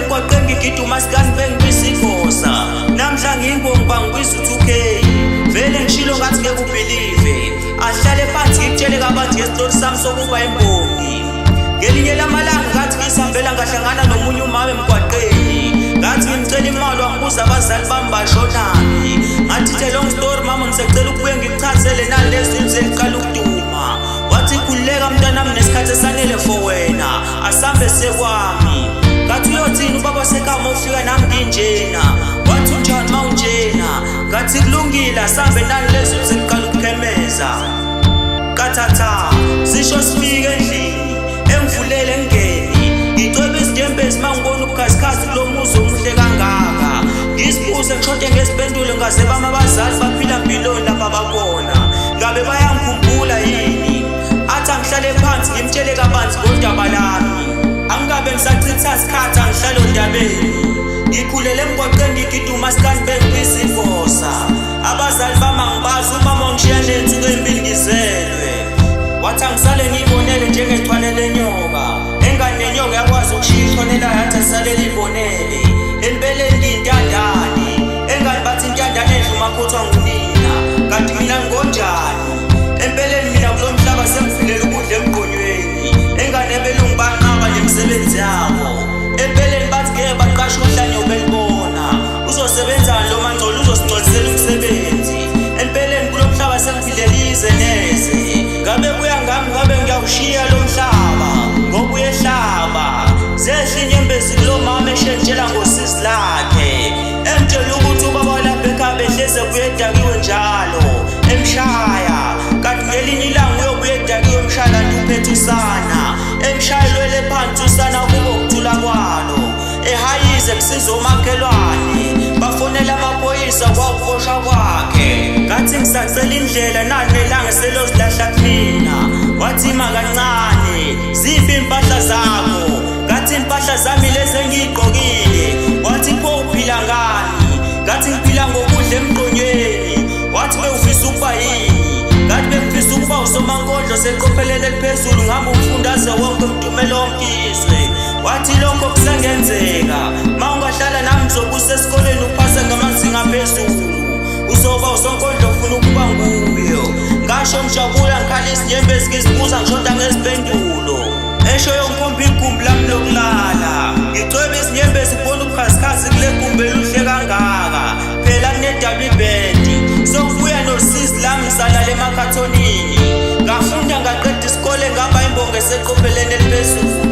emgwaqeni ngigiduma sikani bengibisigosa namhla ngingomba ngibizwa 2K vele ngishilo ngathi ngeke ubelieve ahlale phansi ngitshele kabanzi ngestori sami sokuba imbongi ngelinye lamalanga ngathi ngisambela ngahlangana nomunye umama emgwaqeni ngathi ngimcela imali wangibuza abazali bami bashonaphi ngathi long story mama ngisecela ukubuye ngichazele nalezi zinto zeliqala ukuduma wathi khululeka mntanami nesikhathi esanele for wena asambe sekwami ngathi uyothini ubaba sekama ufika nami nginjena wathi unjani mawunjena ngathi kulungile asambe nalezi zinto zeliqala ukukhemeza kathatha sisho sifike endlini engivulele ngeni ngicwebe izinyembezi mangibona ubukhazikhazi kulo muzi omuhle kangaka ngisibuze ngishonte ngesipendulo ngaze bami abazali baphila mpilweni lapha bakhona ngabe bayangikhumbula yini athi angihlale phansi ngimtshele kabanzi ngodaba lami angabe ngisachitha isikhathi angihlale ondabeni ngikhulele emgwaqeni ngigiduma sikani bengibisigosa abazali bami angibazi umama ungishiya nensuku ezimbili ngizelwe wathi angisale ngiyibonele njengechwane lenyoka engane nenyoka yakwazi ukushiya ichonela yathi asalele ibonele empeleni ngiyintandane engane bathi intandane edla umakhothwa ngunina kanti mina ngonjani empeleni mina kulo mhlaba sengifilela ukudla emgqonyweni engane belungu banqaba nemisebenzi yabo empeleni bathi ngeke baqashe uhlanye ubelibona uzosebenzana lo mangcolo uzosingcolisela umsebenzi empeleni kulo mhlaba sengifilela ize neze ngabe buya ngami ngabe ngiyawushiya lo mhlaba ngoba uyehlaba zehle inyembezi kulo mama eshetshela ngosizi lakhe emtshela ukuthi ubaba lapha ekhaya behleze kuyedakiwe njalo emshaya kanti ngelinye ilanga uyobuye edakiwe emshaya kanti uphethe usana emshayelwele phansi usana kubo ukuthula kwalo ehayize kusiza omakhelwane bafonela amaphoyisa kwawufoshwa kwakhe ngathi ngisacela indlela nani nelanga selozilahla kumina wathi ima kancane ziphi impahla zakho ngathi impahla zami lezi engiyigqokile wathi pho uphila ngani ngathi ngiphila ngokudla emgqonyweni wathi bewufisa ukuba yini ngathi bengifisa ukuba usomankondlo seqophelele eliphezulu ngihamba umfundaze wonke umdumelo wonkizwe wathi lokho kusengenzeka ma ungahlala nami ngizobusa esikoleni uphase ngamazinga aphezulu uzoba usonkondlo ufuna ukuba nguyo ngasho ngijabula ngikhala izinyembezi ngisibuza ngishoda ngezipendulo esho yonkumbi igumbi lami lokulala ngicwebe izinyembezi kubona ubukhazikhazi kule gumbi eluhle kangaka phela kunedabli ibhendi sokubuya nosizi lami ngisalala emakhathonini ngafunda ngaqeda isikole ngaba imbongo eseqopheleni eliphezulu